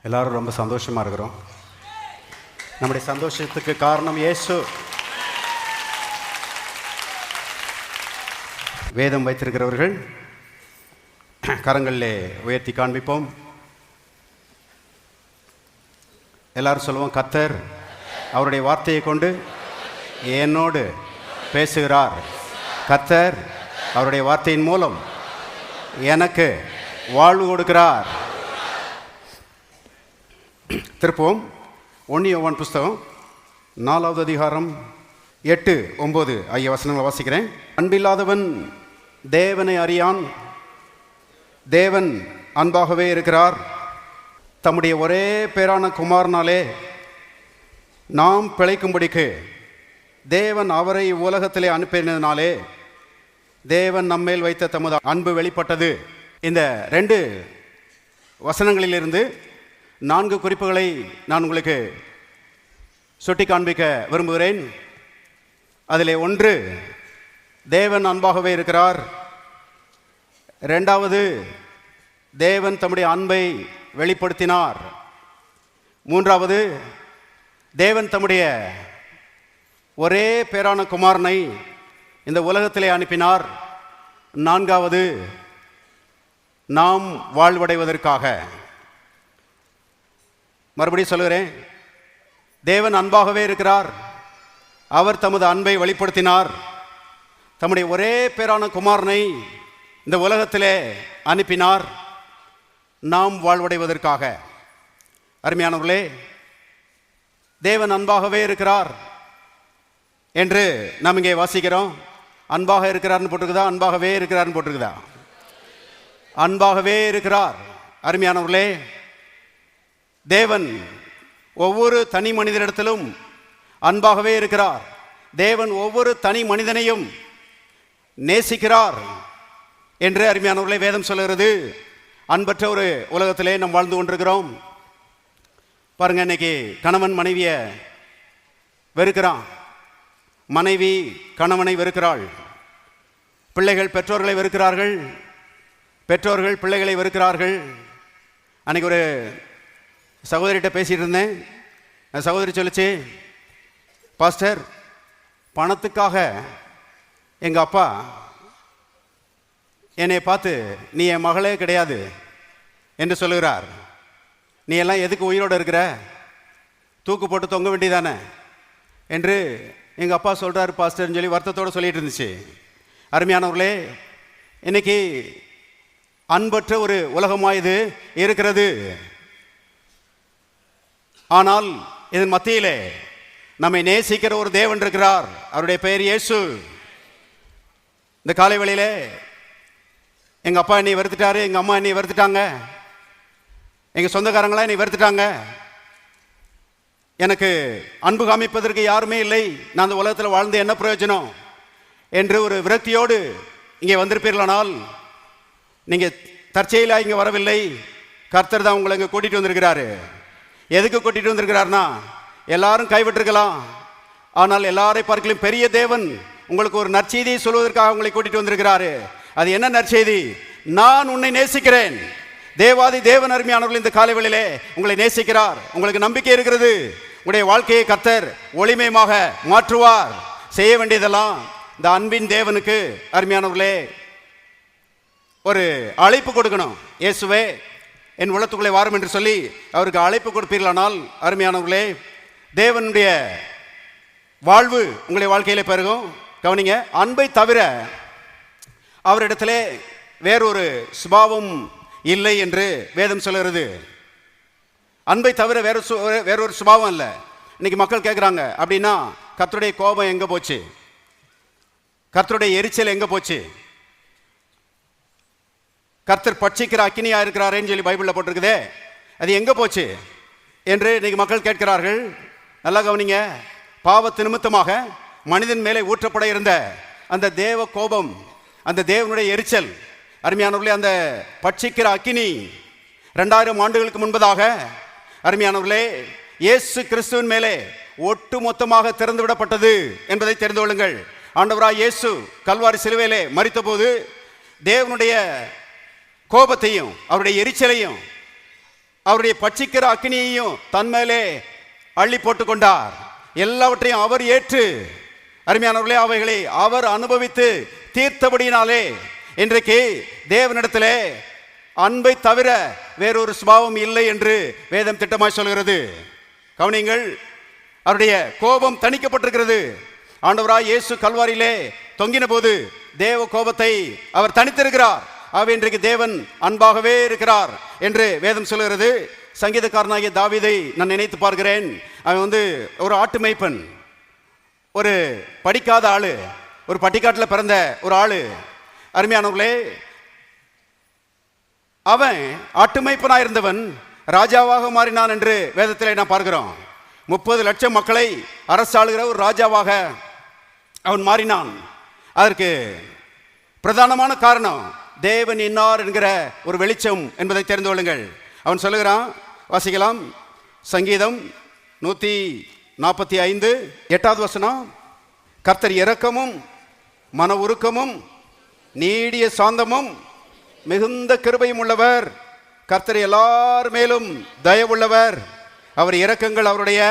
எல்லாரும் ரொம்ப சந்தோஷமாக இருக்கிறோம். நம்முடைய சந்தோஷத்துக்கு காரணம் இயேசு. வேதம் வைத்திருக்கிறவர்கள் கரங்களிலே உயர்த்தி காண்பிப்போம். எல்லாரும் சொல்லுவோம், கர்த்தர் அவருடைய வார்த்தையை கொண்டு என்னோடு பேசுகிறார். கர்த்தர் அவருடைய வார்த்தையின் மூலம் எனக்கு வாழ்வு கொடுக்கிறார். திருப்போம் 1 யோவான் புஸ்தகம் 4வது அதிகாரம் 8, 9 ஆகிய வசனங்களை வாசிக்கிறேன். அன்பில்லாதவன் தேவனை அறியான், தேவன் அன்பாகவே இருக்கிறார். தம்முடைய ஒரே பேரான குமாரனாலே நாம் பிழைக்கும்படிக்கு தேவன் அவரை உலகத்திலே அனுப்பினதினாலே தேவன் நம்மேல் வைத்த தமது அன்பு வெளிப்பட்டது. இந்த 2 வசனங்களிலிருந்து 4 குறிப்புகளை நான் உங்களுக்கு சுட்டி காண்பிக்க விரும்புகிறேன். அதிலே 1, தேவன் அன்பாகவே இருக்கிறார். 2வது, தேவன் தம்முடைய அன்பை வெளிப்படுத்தினார். 3வது, தேவன் தம்முடைய ஒரே பேரான குமாரனை இந்த உலகத்திலே அனுப்பினார். 4வது, நாம் வாழ்வடைவதற்காக. மறுபடியும் சொல்லுகிறேன், தேவன் அன்பாகவே இருக்கிறார். அவர் தமது அன்பை வெளிப்படுத்தினார். தம்முடைய ஒரே பேரான குமாரனை இந்த உலகத்திலே அனுப்பினார், நாம் வாழ்வடைவதற்காக. அருமையானவர்களே, தேவன் அன்பாகவே இருக்கிறார் என்று நாம் இங்கே வாசிக்கிறோம். அன்பாக இருக்கிறார்னு போட்டிருக்குதா, அன்பாகவே இருக்கிறார்னு போட்டிருக்குதா? அன்பாகவே இருக்கிறார். அருமையானவர்களே, தேவன் ஒவ்வொரு தனி மனிதனிடத்திலும் அன்பாகவே இருக்கிறார். தேவன் ஒவ்வொரு தனி மனிதனையும் நேசிக்கிறார் என்று அருமையானவர்களே வேதம் சொல்கிறது. அன்பற்ற ஒரு உலகத்திலே நாம் வாழ்ந்து கொண்டிருக்கிறோம். பாருங்க, இன்னைக்கு கணவன் மனைவியை வெறுக்கிறான், மனைவி கணவனை வெறுக்கிறாள், பிள்ளைகள் பெற்றோர்களை வெறுக்கிறார்கள், பெற்றோர்கள் பிள்ளைகளை வெறுக்கிறார்கள். அன்னைக்கு ஒரு சகோதரிகிட்ட பேசிகிட்டு இருந்தேன். சகோதரி சொல்லிச்சு, பாஸ்டர், பணத்துக்காக எங்கள் அப்பா என்னை பார்த்து நீ என் மகளே கிடையாது என்று சொல்லுகிறார். நீ எல்லாம் எதுக்கு உயிரோடு இருக்கிற, தூக்கு போட்டு தொங்க வேண்டியதானே என்று எங்கள் அப்பா சொல்கிறார் பாஸ்டர்னு சொல்லி வருத்தத்தோடு சொல்லிட்டு இருந்துச்சு. அருமையானவர்களே, இன்னைக்கு அன்பற்ற ஒரு உலகமாக இது இருக்கிறது. ஆனால் இதன் மத்தியிலே நம்மை நேசிக்கிற ஒரு தேவன் இருக்கிறார். அவருடைய பெயர் இயேசு. இந்த காலை வேளையிலே எங்கள் அப்பா என்னை வெறுத்துட்டாரு, எங்கள் அம்மா என்னை வெறுத்துட்டாங்க, எங்கள் சொந்தக்காரங்களாம் என்னை வெறுத்துட்டாங்க, எனக்கு அன்பு காமிப்பதற்கு யாருமே இல்லை, நான் அந்த உலகத்தில் வாழ்ந்து என்ன பிரயோஜனம் என்று ஒரு விரக்தியோடு இங்கே வந்திருப்பீர்களானால், நீங்கள் தற்செயலாக இங்கே வரவில்லை. கர்த்தர் தான் உங்களை இங்கே கூட்டிகிட்டு வந்திருக்கிறாரு. எதுக்கு கூட்டிகிட்டு வந்திருக்கிறார்னா, எல்லாரும் கைவிட்டிருக்கலாம், ஆனால் எல்லாரை பார்க்கலும் பெரிய தேவன் உங்களுக்கு ஒரு நற்செய்தியை சொல்வதற்காக உங்களை கூட்டிகிட்டு வந்திருக்கிறாரு. அது என்ன நற்செய்தி? நான் உன்னை நேசிக்கிறேன். தேவாதி தேவன் அருமையானவர்கள் இந்த காலைவேளையிலே உங்களை நேசிக்கிறார். உங்களுக்கு நம்பிக்கை இருக்கிறது. உங்களுடைய வாழ்க்கையை கர்த்தர் ஒளிமயமாக மாற்றுவார். செய்ய வேண்டியதெல்லாம் இந்த அன்பின் தேவனுக்கு அருமையானவர்களே ஒரு அழைப்பு கொடுக்கணும். இயேசுவே, என் உள்ளத்துக்குள்ளே வாரும் என்று சொல்லி அவருக்கு அழைப்பு கொடுப்பீர்களானால் அருமையானவர்களே, தேவனுடைய வாழ்வு உங்களுடைய வாழ்க்கையிலே பெருகும். கவனிங்க, அன்பை தவிர அவரிடத்திலே வேறொரு சுபாவம் இல்லை என்று வேதம் சொல்கிறது. அன்பை தவிர வேறொரு சுபாவம் இல்லை. இன்னைக்கு மக்கள் கேட்குறாங்க, அப்படின்னா கர்த்தருடைய கோபம் எங்கே போச்சு, கர்த்தருடைய எரிச்சல் எங்கே போச்சு, கர்த்தர் பட்சிக்கிற அக்கினியா இருக்கிறாரேன்னு சொல்லி பைபிளில் போட்டிருக்குதே, அது எங்கே போச்சு என்று இன்னைக்கு மக்கள் கேட்கிறார்கள். நல்லா கவனிங்க, பாவத்து நிமித்தமாக மனிதன் மேலே ஊற்றப்பட இருந்த அந்த தேவ கோபம், அந்த தேவனுடைய எரிச்சல், அருமையானவர்களே, அந்த பட்சிக்கிற அக்கினி 2000 ஆண்டுகளுக்கு முன்பதாக அருமையானவர்களே இயேசு கிறிஸ்துவின் மேலே ஒட்டு மொத்தமாக திறந்து விடப்பட்டது என்பதை தெரிந்து கொள்ளுங்கள். ஆண்டவராய் இயேசு கல்வாரி சிலுவையிலே மரித்த போது தேவனுடைய கோபத்தையும் அவருடைய எரிச்சலையும் அவருடைய பட்சிக்கிற அக்கினியையும் தன்மேலே அள்ளி போட்டு கொண்டார். எல்லாவற்றையும் அவர் ஏற்று அருமையானவர்களே அவைகளை அவர் அனுபவித்து தீர்த்தபடியினாலே இன்றைக்கு தேவனிடத்திலே அன்பை தவிர வேறொரு சுபாவம் இல்லை என்று வேதம் திட்டமாய் சொல்கிறது. கவனிங்கள், அவருடைய கோபம் தணிக்கப்பட்டிருக்கிறது. ஆண்டவராய் இயேசு கல்வாரியிலே தொங்கின போது தேவ கோபத்தை அவர் தணித்திருக்கிறார். ஆகவே இன்றைக்கு தேவன் அன்பாகவே இருக்கிறார் என்று வேதம் சொல்கிறது. சங்கீதக்காரனாகிய தாவீதை நான் நினைத்து பார்க்கிறேன். அவன் ஒரு ஆட்டு மேய்ப்பன், ஒரு படிக்காத ஆளு, ஒரு பட்டிக்காட்டில் பிறந்த ஒரு ஆளு. அருமையானவர்களே, அவன் ஆட்டு மேய்ப்பனாக இருந்தவன் ராஜாவாக மாறினான் என்று வேதத்திலே நான் பார்க்கிறோம். 30 லட்சம் மக்களை அரசாளுகிற ஒரு ராஜாவாக அவன் மாறினான். அதற்கு பிரதானமான காரணம் தேவன் இன்னார் என்கிற ஒரு வெளிச்சம் என்பதை தெரிந்து கொள்ளுங்கள். அவன் சொல்லுகிறான், வாசிக்கலாம், சங்கீதம் 145 8வது வசனம். கர்த்தர் இரக்கமும் மன உருக்கமும் நீடிய சாந்தமும் மிகுந்த கிருபையும் உள்ளவர். கர்த்தர் எல்லார் மேலும் தயவுள்ளவர். அவர் இரக்கங்கள் அவருடைய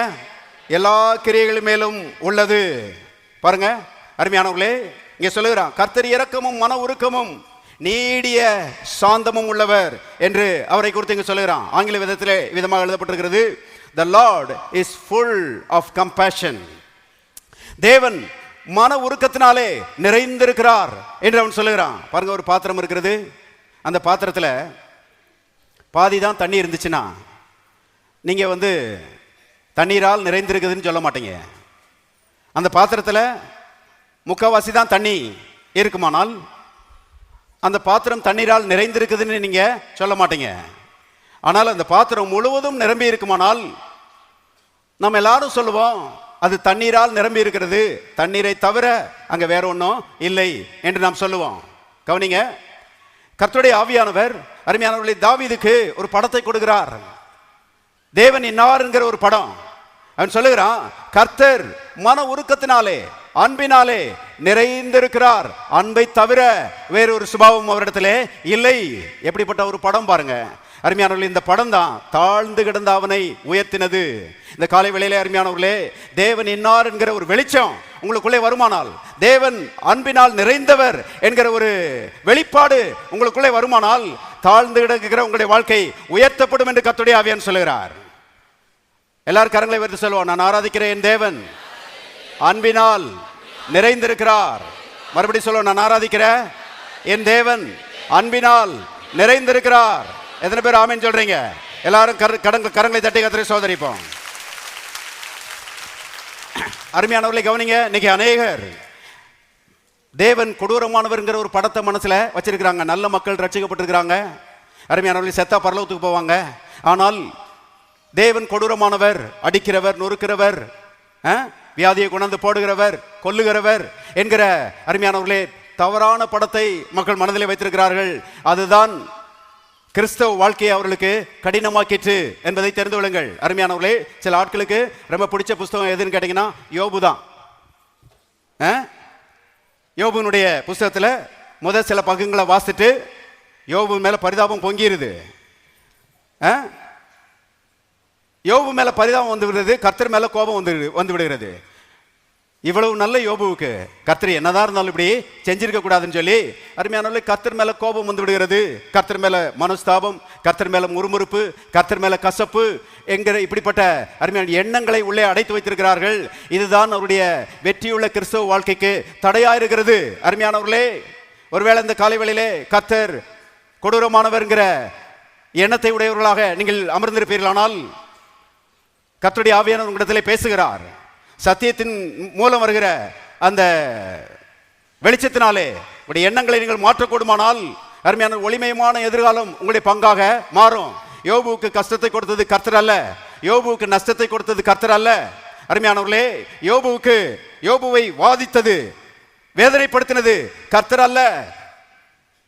எல்லா கிரியைகள் மேலும் உள்ளது. பாருங்க அருமையானவர்களே, இங்க சொல்லுகிறான் கர்த்தர் இரக்கமும் மன உருக்கமும் நீடிய சாந்தமும் உள்ளவர் என்று அவரை குறித்து இங்க சொல்லுகிறான். ஆங்கில விதத்திலே விதமாக எழுதப்பட்டிருக்கிறது, The Lord is full of compassion. தேவன் மன உருக்கத்தினாலே நிறைந்திருக்கிறார் என்று அவன் சொல்லுகிறான். பாருங்க, ஒரு பாத்திரம் இருக்கிறது. அந்த பாத்திரத்தில் பாதி தான் தண்ணி இருந்துச்சுன்னா நீங்க தண்ணீரால் நிறைந்திருக்குதுன்னு சொல்ல மாட்டீங்க. அந்த பாத்திரத்தில் முக்கால்வாசி தான் தண்ணி இருக்குமானால் அந்த பாத்திரம் தண்ணீரால் நிறைந்திருக்குதுன்னு நீங்க சொல்ல மாட்டீங்க. ஆனால் அந்த பாத்திரம் முழுவதும் நிரம்பி இருக்குமானால் நம்ம எல்லாரும் சொல்லுவோம் அது தண்ணீரால் நிரம்பி இருக்கிறது, தண்ணீரை தவிர அங்க வேற ஒன்றும் இல்லை என்று நாம் சொல்லுவோம். கவனிங்க, கர்த்தருடைய ஆவியானவர் அருமையானவர்களை தாவீதுக்கு ஒரு படத்தை கொடுக்கிறார். தேவன் இன்னார் என்கிற ஒரு படம். அவன் சொல்லுகிறான், கர்த்தர் மன உருக்கத்தினாலே அன்பினாலே நிறைந்திருக்கிறார், அன்பை தவிர வேறொரு சுபாவம் அவரிடத்திலே இல்லை. எப்படிப்பட்ட ஒரு படம் பாருங்க அருமையானவர்களே. இந்த படம் தான் தாழ்ந்து கிடந்த அவனை உயர்த்தினது. இந்த காலை வேளையிலே அருமையானவர்களே, தேவன் இன்னார் என்கிற ஒரு வெளிச்சம் உங்களுக்குள்ளே வருமானால், தேவன் அன்பினால் நிறைந்தவர் என்கிற ஒரு வெளிப்பாடு உங்களுக்குள்ளே வருமானால், தாழ்ந்து கிடக்கிற உங்களுடைய வாழ்க்கை உயர்த்தப்படும் என்று கர்த்தருடைய ஆவியானவர் சொல்லுகிறார். எல்லாரும் கரங்களை உயர்த்தி சொல்லுவோம், நான் ஆராதிக்கிற என் தேவன் அன்பினால் நிறைந்திருக்கிறார். மறுபடியும் சொல்லுவோம், நான் ஆராதிக்கிற என் தேவன் அன்பினால் நிறைந்திருக்கிறார். எத்தனை பேர் ஆமென் சொல்றீங்க? எல்லாரும் கரங்களை தட்டி கர்த்தரை சோதரிப்போம். அருமையானவர்களை கவனிங்க, இன்னைக்கு அநேகர் தேவன் கொடூரமானவர்ங்கிற ஒரு படத்தை மனசுல வச்சிருக்கிறாங்க. நல்ல மக்கள் ரட்சிக்கப்பட்டிருக்கிறாங்க. அருமையானவர்களை செத்தா பரலோகத்துக்கு போவாங்க. ஆனால் தேவன் கொடூரமானவர், அடிக்கிறவர், நொறுக்கிறவர், வியாதியை கொண்டாந்து போடுகிறவர், கொல்லுகிறவர் என்கிற அருமையானவர்களே தவறான படத்தை மக்கள் மனதிலே வைத்திருக்கிறார்கள். அதுதான் கிறிஸ்தவ வாழ்க்கையை அவர்களுக்கு கடினமாக்கிற்று என்பதை தெரிந்து கொள்ளுங்கள். அருமையானவர்களே, சில ஆட்களுக்கு ரொம்ப பிடிச்ச புஸ்தகம் எதுன்னு கேட்டீங்கன்னா யோபு தான். யோபுனுடைய புஸ்தகத்தில் முதல் சில பக்கங்களை வாசிட்டு யோபு மேல பரிதாபம் பொங்கிருது. யோபு மேல பரிதாபம் வந்து விடுறது, கர்த்தர் மேல கோபம் வந்து விடுகிறது. இவ்வளவு நல்ல யோபுவுக்கு கர்த்தர் என்னதான் இருந்தாலும் இப்படி செஞ்சிருக்க கூடாதுன்னு சொல்லி அருமையானவர்களே கர்த்தர் மேல கோபம் வந்து விடுகிறது. கர்த்தர் மேல மனஸ்தாபம், கர்த்தர் மேல முறுமுறுப்பு, கர்த்தர் மேல கசப்பு என்கிற இப்படிப்பட்ட அருமையான எண்ணங்களை உள்ளே அடைத்து வைத்திருக்கிறார்கள். இதுதான் அவருடைய வெற்றியுள்ள கிறிஸ்தவ வாழ்க்கைக்கு தடையா இருக்கிறது. அருமையானவர்களே, ஒருவேளை இந்த காலை வேளையிலே கர்த்தர் கொடூரமானவர்ங்கிற எண்ணத்தை உடையவர்களாக நீங்கள் அமர்ந்திருப்பீர்களானால், கர்த்தருடைய ஆவியானவர் உங்களிடத்திலே பேசுகிறார். சத்தியத்தின் மூலம் வருகிற அந்த வெளிச்சத்தினாலே உங்களுடைய எண்ணங்களை நீங்கள் மாற்றக்கூடுமானால் அருமையான ஒளிமயமான எதிர்காலம் உங்களுடைய பங்காக மாறும். யோபுவுக்கு கஷ்டத்தை கொடுத்தது கர்த்தர் அல்ல, யோபுவுக்கு நஷ்டத்தை கொடுத்தது கர்த்தர் அல்ல. அருமையானவர்களே, யோபுவை வாதித்தது, வேதனைப்படுத்தினது கர்த்தர் அல்ல,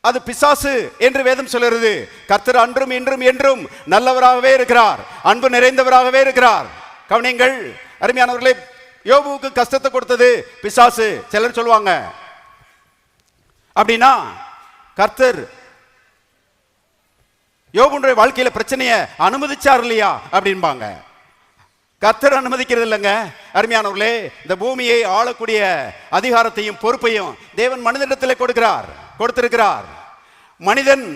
அது பிசாசு என்று வேதம் சொல்கிறது. கர்த்தர் அன்றும் இன்றும் என்றும் நல்லவராகவே இருக்கிறார், அன்பு நிறைந்தவராகவே இருக்கிறார். கவனிங்கள் அருமையானவர்களே, யோபுவுக்கு கஷ்டத்தை கொடுத்தது பிசாசு. சிலர் சொல்லுவாங்க அப்படின்னா கர்த்தர் யோபுடைய வாழ்க்கையில பிரச்சனையை அனுமதிச்சார் இல்லையா அப்படின்பாங்க. கர்த்தர் அனுமதிக்கிறது இல்லைங்க. அருமையானவர்களே, இந்த பூமியை ஆளக்கூடிய அதிகாரத்தையும் பொறுப்பையும் தேவன் மனிதனிடத்தில் கொடுத்திருக்கிறார். மனிதன்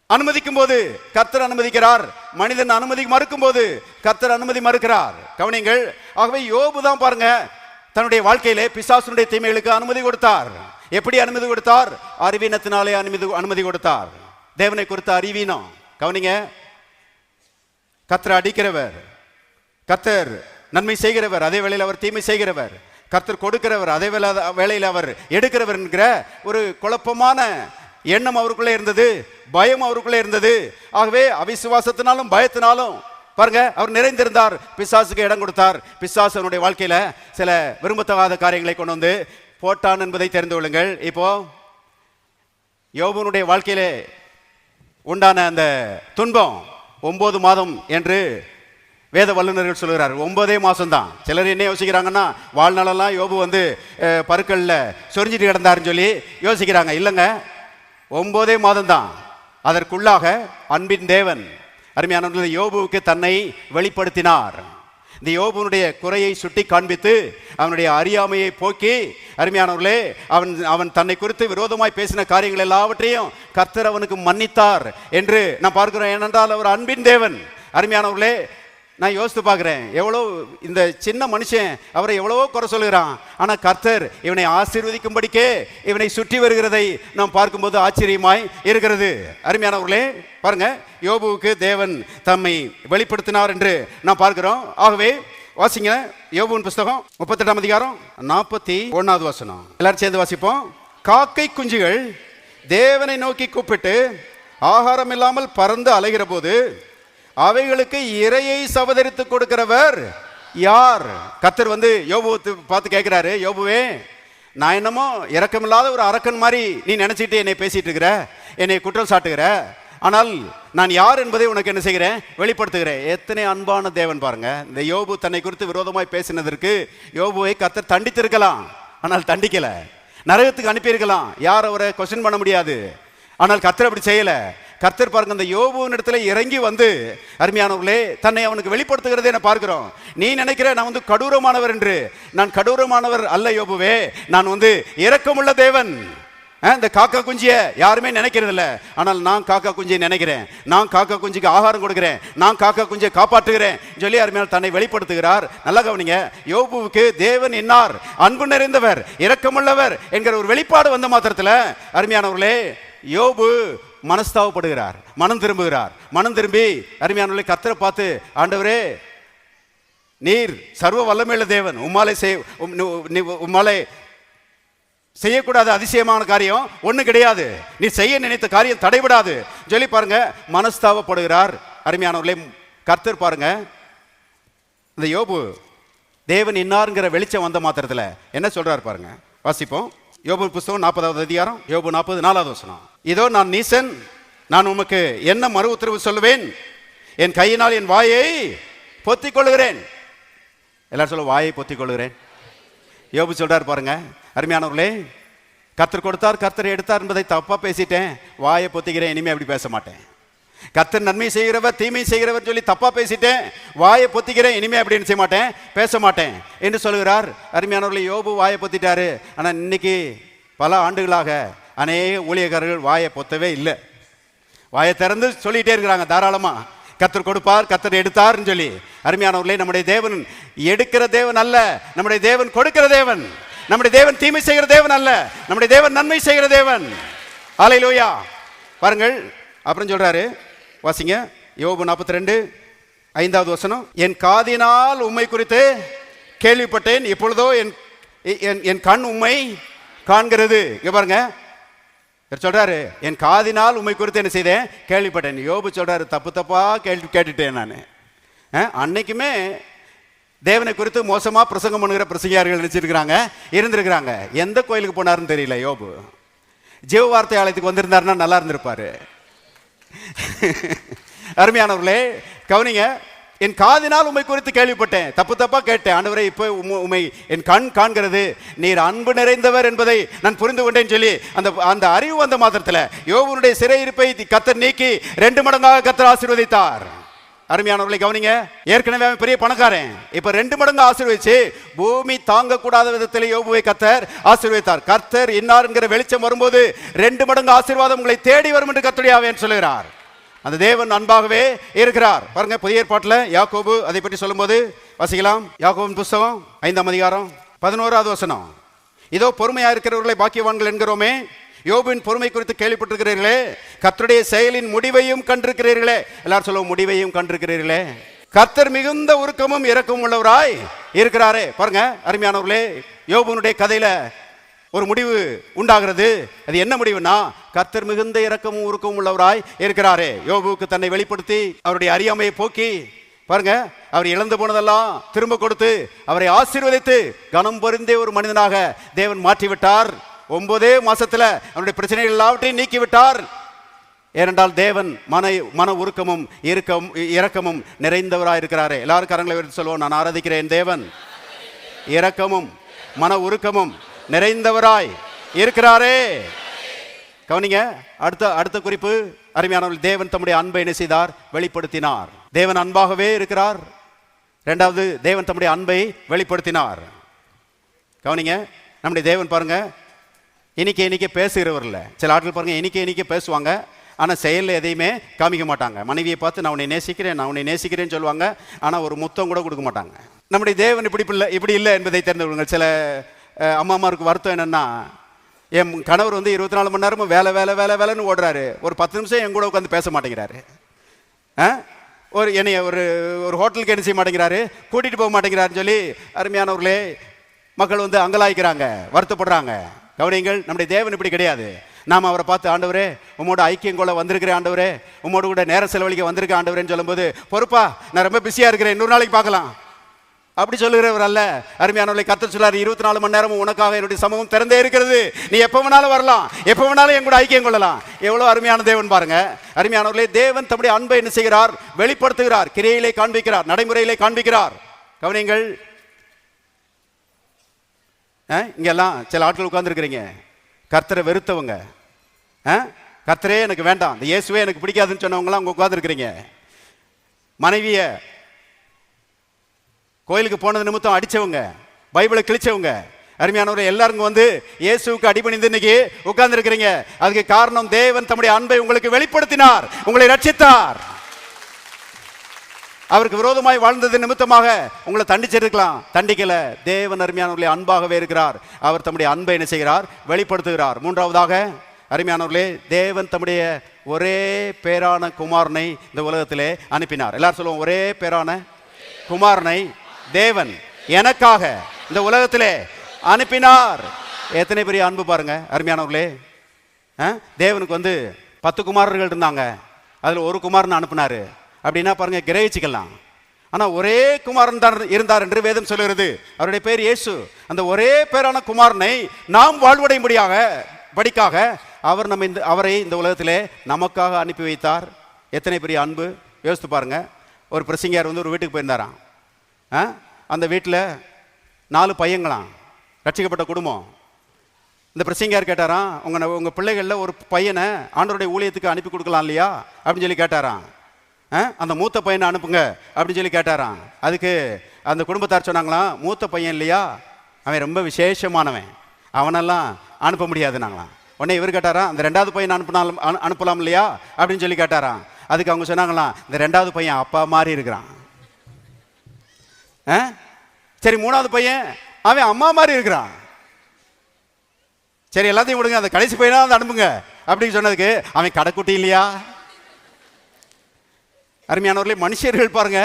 அனுமதிக்கும் போது கர்த்தர் அனுமதிக்கிறார், மனிதன் அனுமதி மறுக்கும் போது கர்த்தர் அனுமதி மறுக்கிறார். கவனிங்கள். ஆகவே யோபு தான் பாருங்க, தன்னுடைய வாழ்க்கையிலே பிசாசுடைய தீமைகளுக்கு அனுமதி கொடுத்தார். எப்படி அனுமதி கொடுத்தார்? அறிவீனத்தினாலே அனுமதி கொடுத்தார். தேவனை குறித்த அறிவீனம். கவனிங்க. கர்த்தர் அடிக்கிறவர், கர்த்தர் நன்மை செய்கிறவர், அதே வேளையில் அவர் தீமை செய்கிறவர். கர்த்தர் கொடுக்கிறவர், அதே வேளையில் அவர் எடுக்கிறவர் என்கிற ஒரு குழப்பமான எண்ணம் அவருக்குள்ளே இருந்தது, பயம் அவருக்குள்ளே இருந்தது. ஆகவே அவிசுவாசத்தினாலும் பயத்தினாலும் பாருங்க அவர் நிறைந்திருந்தார். பிசாசுக்கு இடம் கொடுத்தார். பிசாசு அவனுடைய வாழ்க்கையில சில விரும்பத்தகாத காரியங்களை கொண்டு வந்து போட்டான் என்பதை தெரிந்து கொள்ளுங்கள். இப்போ யோபுனுடைய வாழ்க்கையிலே உண்டான அந்த துன்பம் 9 மாதம் என்று வேத வல்லுநர்கள் சொல்கிறார். 9 மாதம் தான். சிலர் என்ன யோசிக்கிறாங்கன்னா, வாழ்நாளெல்லாம் யோபு பருக்கல்ல சொரிஞ்சிட்டு கிடந்தாருன்னு சொல்லி யோசிக்கிறாங்க. இல்லைங்க, 9 மாதம் தான். அதற்குள்ளாக அன்பின் தேவன் அருமையானவர்களே யோபுவுக்கு தன்னை வெளிப்படுத்தினார். இந்த யோபுனுடைய குறையை சுட்டி காண்பித்து அவனுடைய அறியாமையை போக்கி, அருமையானவர்களே, அவன் தன்னை குறித்து விரோதமாய் பேசின காரியங்கள் எல்லாவற்றையும் கர்த்தர் அவனுக்கு மன்னித்தார் என்று நான் பார்க்கிறோம். ஏனென்றால் அவர் அன்பின் தேவன். அருமையானவர்களே, நான் யோசித்து பார்க்குறேன், எவ்வளோ இந்த சின்ன மனுஷன் அவரை எவ்வளவோ குறை சொல்லுகிறான். ஆனால் கர்த்தர் இவனை ஆசீர்வதிக்கும்படிக்கே இவனை சுற்றி வருகிறதை நாம் பார்க்கும்போது ஆச்சரியமாய் இருக்கிறது. அருமையானவர்களே, பாருங்க, யோபுவுக்கு தேவன் தம்மை வெளிப்படுத்தினார் என்று நாம் பார்க்கிறோம். ஆகவே வாசிங்க, யோபுவின் புஸ்தகம் 38ஆம் அதிகாரம் 41வது வசனம். எல்லாரும் சேர்ந்து வாசிப்போம். காக்கை குஞ்சுகள் தேவனை நோக்கி கூப்பிட்டு ஆகாரம் இல்லாமல் பறந்து அலைகிற போது அவைகளுக்கு இரையை சவதரித்து கொடுக்கிறவர் யார்? கர்த்தர் யோபுவை பார்த்து கேட்கிறாரு, யோபுவே, நான் என்னமோ இரக்கமில்லாத ஒரு அரக்கன் மாதிரி நீ நினைச்சிட்டு என்னை பேசிட்டு இருக்கிற, என்னை குற்றம் சாட்டுகிற. ஆனால் நான் யார் என்பதை உனக்கு என்ன செய்கிறேன்? வெளிப்படுத்துகிறேன். எத்தனை அன்பான தேவன் பாருங்க. இந்த யோபு தன்னை குறித்து விரோதமாய் பேசினதற்கு யோபுவை கர்த்தர் தண்டித்திருக்கலாம், ஆனால் தண்டிக்கல. நரகத்துக்கு அனுப்பியிருக்கலாம், யார் அவரை கொஸ்டின் பண்ண முடியாது. ஆனால் கர்த்தர் அப்படி செய்யல. கர்த்தர் பாருங்க, அந்த யோபுவின் இடத்துல இறங்கி அருமையானவர்களே, தன்னை அவனுக்கு வெளிப்படுத்துகிறதே நான் பார்க்கிறோம். நீ நினைக்கிற நான் கடூரமானவர் என்று. நான் கடூரமானவர் அல்ல யோபுவே, நான் இரக்கமுள்ள தேவன். இந்த காக்கா குஞ்சிய யாருமே நினைக்கிறது இல்லை, ஆனால் நான் காக்கா குஞ்சியை நினைக்கிறேன். நான் காக்கா குஞ்சுக்கு ஆகாரம் கொடுக்கிறேன், நான் காக்கா குஞ்சியை காப்பாற்றுகிறேன் சொல்லி அருமையான தன்னை வெளிப்படுத்துகிறார். நல்லா கவனிங்க, யோபுவுக்கு தேவன் என்னார்? அன்பு நிறைந்தவர், இரக்கமுள்ளவர் என்கிற ஒரு வெளிப்பாடு வந்த மாத்திரத்தில் அருமையானவர்களே, யோபு மனஸ்தாவப்படுகிறார், மனம் திரும்புகிறார். மனம் திரும்பி அருமையானவர்களே, கர்த்தரை பார்த்து, ஆண்டவரே, நீர் சர்வ வல்லமையுள்ள தேவன், உம்மாலே செய்யக்கூடாத அதிசயமான காரியம் ஒண்ணு கிடையாது, நீ செய்ய நினைத்த காரியம் தடைபடாது சொல்லி பாருங்க மனஸ்தாவப்படுகிறார். அருமையானவர்களே, கர்த்தர் பாருங்க, இந்த யோபு தேவன் இன்னாருங்கிற வெளிச்சம் வந்த மாத்திரத்தில் என்ன சொல்றார் பாருங்க. வாசிப்போம். யோபு புஸ்தகம் 40வது அதிகாரம், யோபு 40:4வது வசனம். இதோ நான் நீசன், நான் உமக்கு என்ன மறு உத்தரவு சொல்லுவேன்? என் கையினால் என் வாயை பொத்திக் கொள்ளுகிறேன். எல்லாரும் சொல்ல, வாயை பொத்திக் கொள்ளுகிறேன். யோபு சொல்றார் பாருங்க. அருமையானவர்களே, கர்த்தர் கொடுத்தார், கர்த்தர் எடுத்தார் என்பதை தப்பா பேசிட்டேன், வாயை பொத்திக்கிறேன், இனிமே அப்படி பேச மாட்டேன். கர்த்தர் நன்மை செய்கிறவர் தீமை செய்கிறவர் சொல்லி தப்பா பேசிட்டேன், வாயை பொத்திக்கிறேன், இனிமே அப்படின்னு செய்ய மாட்டேன், பேச மாட்டேன் என்று சொல்கிறார். அருமையானவர்களே, யோபு வாயை பொத்திட்டாரு. ஆனால் இன்னைக்கு பல ஆண்டுகளாக அநேக ஊழியக்காரர்கள் வாயை பொத்தவே இல்லை. வாயை திறந்து சொல்லிட்டே இருக்கிறாங்க தாராளமா, கர்த்தர் கொடுப்பார், கர்த்தர் எடுத்தார்னு சொல்லி. அருமையானவர்களே, நம்முடைய தேவன் எடுக்கிற தேவன் அல்ல, நம்முடைய தேவன் கொடுக்கிற தேவன். நம்முடைய தேவன் தீமை செய்கிற தேவன் அல்ல, நம்முடைய தேவன் நன்மை செய்கிற தேவன். ஹல்லேலூயா. பாருங்கள், அப்புறம் சொல்றாரு, வாசிங்க, யோபு 42:5வது வசனம். என் காதினால் உம்மை குறித்து கேள்விப்பட்டேன், இப்பொழுதோ என் கண் உம்மை காண்கிறது. இங்க பாருங்க, சொல்றாரு, என் காதினால் உம்மை குறித்து என்ன செய்தேன்? கேள்விப்பட்டேன். யோபு சொல்றாரு, தப்பு தப்பா கேட்டுட்டேன் நான். அன்னைக்குமே தேவனை குறித்து மோசமா பிரசங்கம் பண்ணுகிற பிரசங்கியார்கள் நினைச்சிருக்கிறாங்க, இருந்திருக்கிறாங்க. எந்த கோயிலுக்கு போனாருன்னு தெரியல. யோபு ஜீவ வார்த்தை ஆலயத்துக்கு வந்திருந்தாருன்னா நல்லா இருந்திருப்பாரு. அருமையானவர்களே, கவனிங்க, என் காதினால் உம்மை குறித்து கேள்விப்பட்டேன், தப்பு தப்பா கேட்டேன். ஆண்டவரே, இப்போ உம்மை என் கண் காண்கிறது, நீர் அன்பு நிறைந்தவர் என்பதை நான் புரிந்து கொண்டேன்னு சொல்லி அந்த அறிவு வந்த மாத்திரத்தில் யோபுனுடைய சிறையிருப்பை கர்த்தர் நீக்கி 2 மடங்காக கர்த்தர் ஆசீர்வதித்தார். அருமையானவர்களை கவனிங்க. ஏற்கனவே அவன் பெரிய பணக்காரன், இப்ப 2 மடங்கு ஆசீர்வதிச்சு பூமி தாங்கக்கூடாத விதத்தில் யோபுவை கர்த்தர் ஆசீர்வதித்தார். கர்த்தர் இன்னார் என்கிற வெளிச்சம் வரும்போது 2 மடங்கு ஆசீர்வாதம் உங்களை தேடி வரும் என்று கர்த்தருடைய ஆவியானவர் சொல்லுகிறார். அந்த தேவன் அன்பாகவே இருக்கிறார். பாருங்க, புதிய ஏற்பாட்டில் யாக்கோபு அதை பற்றி சொல்லும்போது வாசிக்கலாம். யாக்கோபின் புஸ்தகம் 5ஆம் அதிகாரம் 11வது வசனம். இதோ பொறுமையா இருக்கிறவர்களை பாக்கியவான்கள் என்கிறோமே, யோபின் பொறுமை குறித்து கேள்விப்பட்டிருக்கிறீர்களே, கர்த்தருடைய செயலின் முடிவையும் கண்டிருக்கிறீர்களே. எல்லாரும் சொல்லுவோம், முடிவையும் கண்டிருக்கிறீர்களே. கர்த்தர் மிகுந்த உருக்கமும் இரக்கமும் உள்ளவராய் இருக்கிறாரே. பாருங்க அருமையானவர்களே, யோபுனுடைய கதையில ஒரு முடிவு உண்டாகிறது. அது என்ன முடிவுனா, கர்த்தர் மிகுந்த இரக்கமும் உருக்கமும் உள்ளவராய் இருக்கிறாரே. யோபுவுக்கு தன்னை வெளிப்படுத்தி அவருடைய அறியாமையை போக்கி, பாருங்க, அவர் இழந்து போனதெல்லாம் திரும்ப கொடுத்து அவரை ஆசீர்வதித்து கனம் பொருந்திய ஒரு மனிதனாக தேவன் மாற்றிவிட்டார். 9 மாசத்துல அவருடைய பிரச்சனைகள் எல்லாவற்றையும் நீக்கிவிட்டார். ஏனென்றால் தேவன் மன உருக்கமும் இரக்கமும் நிறைந்தவராய் இருக்கிறாரே. எல்லாரும் கரங்களை உயர்த்தி சொல்லுவோம், நான் ஆராதிக்கிறேன் தேவன் இரக்கமும் மன உருக்கமும் நிறைந்தவராய் இருக்கிறாரே. கவனிங்க, அடுத்த குறிப்பு அருமையானவர்கள், தேவன் தம்முடைய அன்பை என்ன செய்தார்? வெளிப்படுத்தினார். தேவன் அன்பாகவே இருக்கிறார். 2வது, தேவன் தம்முடைய அன்பை வெளிப்படுத்தினார். கவனிங்க, நம்முடைய தேவன் பாருங்க, இன்னைக்கு பேசுகிறவர் இல்லை. சில ஆட்கள் பாருங்க, இன்னைக்கு பேசுவாங்க, ஆனால் செயலில் எதையுமே காமிக்க மாட்டாங்க. மனைவியை பார்த்து நான் உன்னை நேசிக்கிறேன்னு சொல்லுவாங்க, ஆனால் ஒரு முத்தம் கூட கொடுக்க மாட்டாங்க. நம்முடைய தேவன் இப்படி இல்லை என்பதை தெரிந்து கொள்ளுங்கள். சில அம்மாமாருக்கு வருத்தம் என்னன்னா, என் கணவர் 24 மணி நேரமும் வேலைன்னு ஓடுறாரு, ஒரு 10 நிமிஷம் என் கூட உட்காந்து பேச மாட்டேங்கிறாரு. என்னைய ஒரு ஹோட்டலுக்கு என்ன செய்ய மாட்டேங்கிறாரு, கூட்டிகிட்டு போக மாட்டேங்கிறாருன்னு சொல்லி அருமையானவர்களே மக்கள் அங்கலாய்க்கிறாங்க, வருத்தப்படுறாங்க. கவனிங்கள், நம்முடைய தேவன் இப்படி கிடையாது. நாம் அவரை பார்த்து, ஆண்டவரே உம்மோட ஐக்கியம் கொள்ள வந்திருக்கிறேன், ஆண்டவரே உம்மோடு கூட நேரம் செலவழிக்க வந்திருக்கேன் ஆண்டவரேன்னு சொல்லும்போது, பொறுப்பா நான் ரொம்ப பிஸியாக இருக்கிறேன், இன்னொரு நாளைக்கு பார்க்கலாம் அப்படி சொல்லுகிறவர் அல்ல. அருமையானவர்களை கர்த்தர் சொல்லார், 24 மணி நேரமும் உனக்காக என்னுடைய சமூகம் திறந்தே இருக்கிறது, நீ எப்போ வேணாலும் வரலாம், எப்போ வேணாலும் என் கூட ஐக்கியம் கொள்ளலாம். எவ்வளோ அருமையான தேவன் பாருங்க. அருமையானவர்களே, தேவன் தம்முடைய அன்பை என்ன செய்கிறார்? வெளிப்படுத்துகிறார், கிரியையிலே காண்பிக்கிறார், நடைமுறையிலே காண்பிக்கிறார். கவனிங்கள், இங்கெல்லாம் சில ஆட்கள் உட்கார்ந்துருக்கிறீங்க, கர்த்தரை வெறுத்தவங்க, கர்த்தரே எனக்கு வேண்டாம், இந்த இயேசுவே எனக்கு பிடிக்காதுன்னு சொன்னவங்களாம் அங்கே உட்கார்ந்துருக்கிறீங்க. மனைவிய கோயிலுக்கு போனது நிமித்தம் அடிச்சவங்க, பைபிளை கிழிச்சவங்க, அருமையானவர்கள் எல்லாரும் இயேசுவுக்கு அடிபணிந்து இன்னைக்கு உட்கார்ந்து இருக்கிறீங்க. அதுக்கு காரணம், தேவன் தம்முடைய அன்பை உங்களுக்கு வெளிப்படுத்தினார், உங்களை ரட்சித்தார். அவருக்கு விரோதமாய் வாழ்ந்தது நிமித்தமாக உங்களை தண்டிச்சிருக்கலாம், தண்டிக்கல. தேவன் அருமையானவர்களே அன்பாகவே இருக்கிறார். அவர் தம்முடைய அன்பை என்ன செய்கிறார்? வெளிப்படுத்துகிறார். 3வதாக அருமையானவர்களே, தேவன் தம்முடைய ஒரே பேரான குமாரனை இந்த உலகத்திலே அனுப்பினார். எல்லாரும் சொல்லுவோம், ஒரே பேரான குமாரனை தேவன் எனக்காக இந்த உலகத்திலே அனுப்பினார். எத்தனை பெரிய அன்பு பாருங்க அருமையானவர்களே. தேவனுக்கு 10 குமாரர்கள் இருந்தாங்க, அதில் ஒரு குமாரன் அனுப்பினாரு அப்படின்னா பாருங்க, கிரகிச்சுக்கலாம். ஆனால் ஒரே குமாரன் தான் இருந்தார் என்று வேதம் சொல்லுகிறது. அவருடைய பேர் இயேசு. அந்த ஒரே பேரான குமாரனை நாம் வாழ்வடையும்படியாக படிக்காக அவர் அவரை இந்த உலகத்திலே நமக்காக அனுப்பி வைத்தார். எத்தனை பெரிய அன்பு யோசித்து பாருங்க. ஒரு பிரசங்கியார் ஒரு வீட்டுக்கு போயிருந்தாராம். அந்த வீட்டில் 4 பையங்களாம், ரட்சிக்கப்பட்ட குடும்பம். இந்த பிரசங்கியார் கேட்டாராம், உங்கள் பிள்ளைகளில் ஒரு பையனை ஆண்டவருடைய ஊழியத்துக்கு அனுப்பி கொடுக்கலாம் இல்லையா அப்படின்னு சொல்லி கேட்டாராம். அந்த மூத்த பையனை அனுப்புங்க அப்படின்னு சொல்லி கேட்டாராம். அதுக்கு அந்த குடும்பத்தார் சொன்னாங்களாம், மூத்த பையன் இல்லையா, அவன் ரொம்ப விசேஷமானவன், அவனெல்லாம் அனுப்ப முடியாதுனாங்களாம். உடனே இவர் கேட்டாராம், அந்த 2வது பையன் அனுப்பலாம் இல்லையா அப்படின்னு சொல்லி கேட்டாராம். அதுக்கு அவங்க சொன்னாங்களாம், இந்த 2வது பையன் அப்பா மாதிரி இருக்கிறான். சரி, 3வது பையன் அவன் அம்மா மாதிரி இருக்கிறான். சரி, எல்லாத்தையும் விடுங்க, அந்த கடைசி பையனா அனுப்புங்க அப்படின்னு சொன்னதுக்கு, அவன் கடைக்குட்டி இல்லையா. அருமையானவர்களே, மனுஷர்கள் பாருங்க,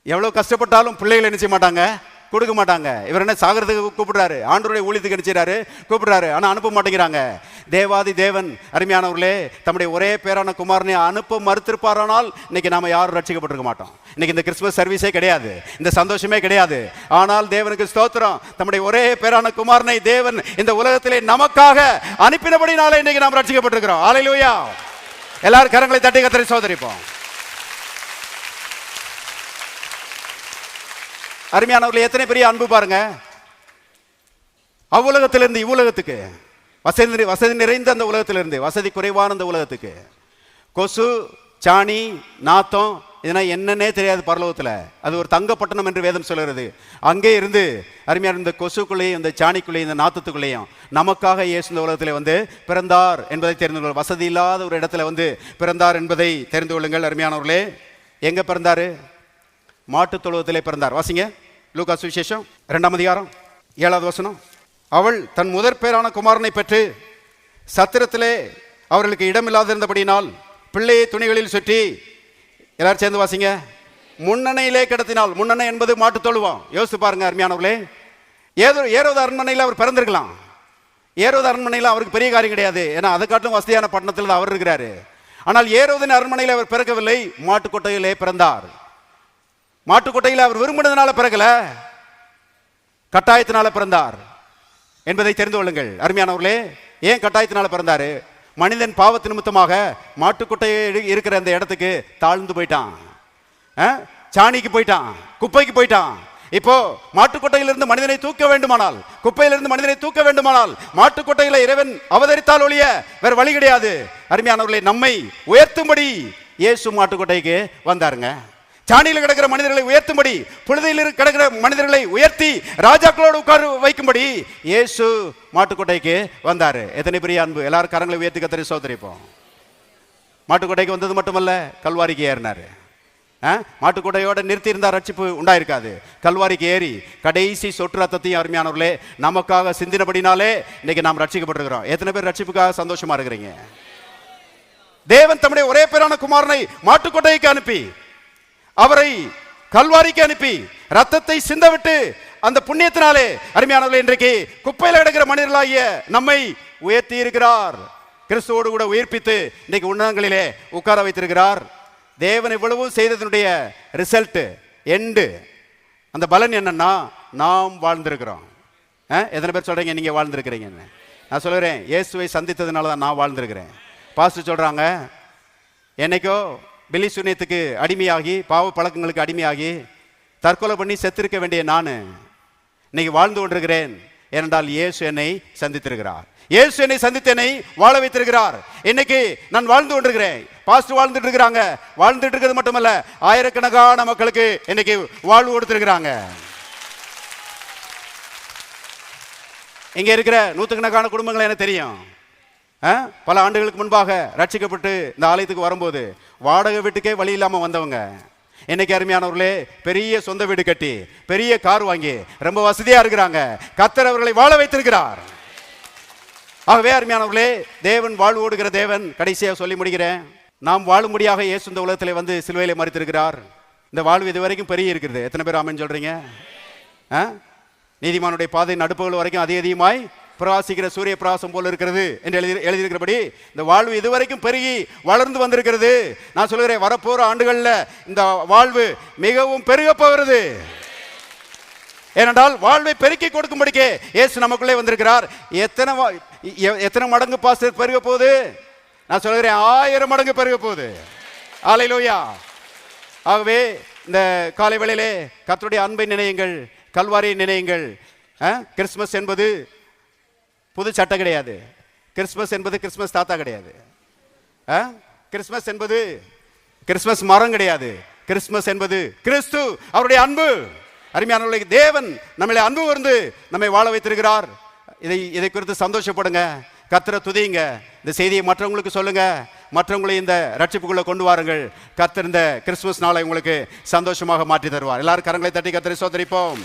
எவ்வளவு கஷ்டப்பட்டாலும் பிள்ளைகளை என்ன செய்ய மாட்டாங்க, கொடுக்க மாட்டாங்க. இவர் என்ன சாகிறதுக்கு கூப்பிடுறாரு, ஆண்டவருடைய ஊழியத்துக்கு நினைச்சாரு கூப்பிடுறாரு, ஆனால் அனுப்ப மாட்டேங்கிறாங்க. தேவாதி தேவன் அருமையானவர்களே தம்முடைய ஒரே பேரான குமாரனை அனுப்ப மறுத்திருப்பாரானால் இன்னைக்கு நாம யாரும் ரட்சிக்கப்பட்டிருக்க மாட்டோம். இன்னைக்கு இந்த கிறிஸ்துமஸ் சர்வீஸே கிடையாது, இந்த சந்தோஷமே கிடையாது. ஆனால் தேவனுக்கு ஸ்தோத்திரம், தம்முடைய ஒரே பேரான குமாரனை தேவன் இந்த உலகத்திலே நமக்காக அனுப்பினபடினாலே இன்னைக்கு நாம் ரட்சிக்கப்பட்டிருக்கிறோம். ஹல்லேலூயா. எல்லாரும் கரங்களை தட்டி கர்த்தரை சோதரிப்போம். அருமையானவர்களே, எத்தனை பெரிய அன்பு பாருங்க. அவ்வுலகத்திலிருந்து இவ்வுலகத்துக்கு, வசதி நிறைந்த அந்த உலகத்திலிருந்து வசதி குறைவான அந்த உலகத்துக்கு, கொசு, சாணி, நாத்தம் இதெல்லாம் என்னன்னே தெரியாது பரலோகத்தில். அது ஒரு தங்கப்பட்டணம் என்று வேதம் சொல்கிறது. அங்கே இருந்து அருமையான இந்த கொசுக்குள்ளேயும் இந்த சாணிக்குள்ளேயும் இந்த நாத்தத்துக்குள்ளேயும் நமக்காக இயேசு இந்த உலகத்தில் வந்து பிறந்தார் என்பதை தெரிந்து கொள்ளுங்கள். வசதி இல்லாத ஒரு இடத்துல வந்து பிறந்தார் என்பதை தெரிந்து கொள்ளுங்கள். அருமையானவர்களே, எங்கே பிறந்தார்? மாட்டுத் தொழுவத்திலே பிறந்தார். வாசிங்க லூக்கா சுவிசேஷம் 2ஆம் அதிகாரம் 7வது வசனம். அவள் தன் முதற் பேரான குமாரனை பெற்று சத்திரத்திலே அவர்களுக்கு இடமில்லாதிருந்தபடியினால் பிள்ளையை துணிகளில் சுற்றி, எல்லாரும் சேர்ந்து வாசிங்க, முன்னணையிலே கிடத்தினால். முன்னணை என்பது மாட்டு தொழுவம். யோசித்து பாருங்க அருமையானவர்களே. ஏரோது அரண்மனையில் அவர் பிறந்திருக்கலாம். ஏரோது அரண்மனையில் அவருக்கு பெரிய காரியம் கிடையாது, ஏன்னா அதை காட்டிலும் வசதியான பட்டணத்தில் தான் அவர் இருக்கிறாரு. ஆனால் ஏரோதின் அரண்மனையில் அவர் பிறக்கவில்லை, மாட்டுக்கொட்டையிலே பிறந்தார். மாட்டுக்கொட்டையில் அவர் விரும்பினதுனால பிறக்கல, கட்டாயத்தினால பிறந்தார் என்பதை தெரிந்து கொள்ளுங்கள். அருமையானவர்களே, ஏன் கட்டாயத்தினால பிறந்தாரு? மனிதன் பாவத்து நிமித்தமாக மாட்டுக்கொட்டையை இருக்கிற அந்த இடத்துக்கு தாழ்ந்து போயிட்டான், சாணிக்கு போயிட்டான், குப்பைக்கு போயிட்டான். இப்போ மாட்டுக்கொட்டையிலிருந்து மனிதனை தூக்க வேண்டுமானால், குப்பையிலிருந்து மனிதனை தூக்க வேண்டுமானால் மாட்டுக்கொட்டையில இறைவன் அவதரித்தால் ஒழிய வேற வழி கிடையாது. அருமையானவர்களே, நம்மை உயர்த்தும்படி இயேசு மாட்டுக்கொட்டைக்கு வந்தாருங்க. சாணியில் கிடக்கிற மனிதர்களை உயர்த்தும்படி, புழுதியில் கிடக்கிற மனிதர்களை உயர்த்தி ராஜாக்களோடு உட்கார வைக்கும்படி இயேசு மாட்டுக்கொட்டைக்கு வந்தாரு. எத்தனை பெரிய அன்பு! எல்லாரும் கரங்களை உயர்த்தி கத்தரி சோதரிப்போம். மாட்டுக்கொட்டைக்கு வந்தது மட்டுமல்ல, கல்வாரிக்கு ஏறினாரு. மாட்டுக்கொட்டையோட நிறுத்தி இருந்தா ரட்சிப்பு உண்டாயிருக்காது. கல்வாரிக்கு ஏறி கடைசி சொட்டு ரத்தத்தையும் அருமையானவர்களே நமக்காக சிந்தினபடினாலே இன்னைக்கு நாம் ரட்சிக்கப்பட்டிருக்கிறோம். எத்தனை பேர் ரட்சிப்புக்காக சந்தோஷமா இருக்கிறீங்க? தேவன் தம்முடைய ஒரே பேரான குமாரனை மாட்டுக்கொட்டைக்கு அனுப்பி, அவரை கல்வாரிக்கு அனுப்பி ரத்தத்தை சிந்தவிட்டு அந்த புண்ணியத்தினாலே அருமையானவர்களே இன்றைக்கு குப்பையில் கிடக்கிற மனிதர்களாகிய நம்மை உயர்த்தி இருக்கிறார். கிறிஸ்துவோடு கூட உயிர்ப்பித்து இன்றைக்கு உன்னதங்களிலே உட்கார வைத்திருக்கிறார். தேவன் இவ்வளவு செய்ததனுடைய ரிசல்ட் எண்டு, அந்த பலன் என்னன்னா நாம் வாழ்ந்திருக்கிறோம். எத்தனை பேர் சொல்றீங்க நீங்க வாழ்ந்திருக்கிறீங்கன்னு? நான் சொல்கிறேன், இயேசுவை சந்தித்ததுனால தான் நான் வாழ்ந்திருக்கிறேன். பாஸ்டர் சொல்றாங்க, என்னைக்கோ பில்லி சூனியத்துக்கு அடிமையாகி, பாவ பழக்கங்களுக்கு அடிமையாகி தற்கொலை பண்ணி செத்திருக்க வேண்டிய நான் இன்னைக்கு வாழ்ந்து கொண்டிருக்கிறேன். ஏனென்றால் இயேசு என்னை சந்தித்திருக்கிறார். இயேசு என்னை சந்தித்து என்னை வாழ வைத்திருக்கிறார். இன்னைக்கு நான் வாழ்ந்து கொண்டிருக்கிறேன். பாஸ்டர் வாழ்ந்துட்டு இருக்கிறாங்க. வாழ்ந்துட்டு இருக்கிறது மட்டுமல்ல, ஆயிரக்கணக்கான மக்களுக்கு இன்னைக்கு வாழ்வு கொடுத்திருக்கிறாங்க. இங்க இருக்கிற நூற்றுக்கணக்கான குடும்பங்கள் எனக்கு தெரியும். பல ஆண்டுகளுக்கு முன்பாக ரட்சிக்கப்பட்டு இந்த ஆலயத்துக்கு வரும்போது வாடகை வீட்டுக்கே வழி இல்லாமல் வந்தவங்க இன்னைக்கு அருமையானவர்களே பெரிய சொந்த வீடு கட்டி பெரிய கார் வாங்கி ரொம்ப வசதியா இருக்கிறாங்க. கர்த்தர் அவர்களை வாழ வைத்திருக்கிறார். ஆகவே அருமையானவர்களே, தேவன் வாழ்வு ஓடுகிற தேவன். கடைசியாக சொல்லி முடிக்கிறேன், நாம் வாழும்படியாக இயேசு இந்த உலகத்தில் வந்து சிலுவையிலே மரித்திருக்கிறார். இந்த வாழ்வு இது வரைக்கும் பெரிய இருக்கிறது. எத்தனை பேர் ஆமென் சொல்றீங்க? நீதிமானுடைய பாதை நடுப்புகள் வரைக்கும் அதிகமாய் பிரகாசிக்கிற சூரிய பிரகாசம் போல இருக்கிறது என்று எழுதியிருக்கிறபடி இந்த வாழ்வு இதுவரைக்கும் பெருகி வளர்ந்து வந்திருக்கிறது. நான் சொல்கிறேன், வரப்போற ஆண்டுகளில் இந்த வாழ்வு மிகவும் பெருக போகிறது. ஏனென்றால் வாழ்வை பெருக்கி கொடுக்கும்படிக்கே இயேசு நமக்குள்ளே வந்திருக்கிறார். எத்தனை மடங்கு பாஸ்டர் பெருக போகுது? நான் சொல்கிறேன், 1000 மடங்கு பெருக போகுது. அல்லேலூயா. ஆகவே இந்த காலை வேளையிலே கர்த்தருடைய அன்பை நினையுங்கள், கல்வாரியை நினையுங்கள். கிறிஸ்துமஸ் என்பது புது சட்டை கிடையாது. கிறிஸ்துமஸ் என்பது கிறிஸ்துமஸ் தாத்தா கிடையாது. கிறிஸ்துமஸ் என்பது கிறிஸ்துமஸ் மரம் கிடையாது. கிறிஸ்துமஸ் என்பது கிறிஸ்து, அவருடைய அன்பு. அருமையானவர்களே, தேவன் நம்மளை அன்பு கூர்ந்து நம்மை வாழ வைத்திருக்கிறார். இதை குறித்து சந்தோஷப்படுங்க, கர்த்தரை துதியுங்க. இந்த செய்தியை மற்றவங்களுக்கு சொல்லுங்க, மற்றவங்களை இந்த ரட்சிப்புக்குள்ள கொண்டு வாருங்கள். கர்த்தர் இந்த கிறிஸ்துமஸ் நாளை உங்களுக்கு சந்தோஷமாக மாற்றி தருவார். எல்லாரும் கரங்களை தட்டி கர்த்தரை ஸ்தோத்திரிப்போம்.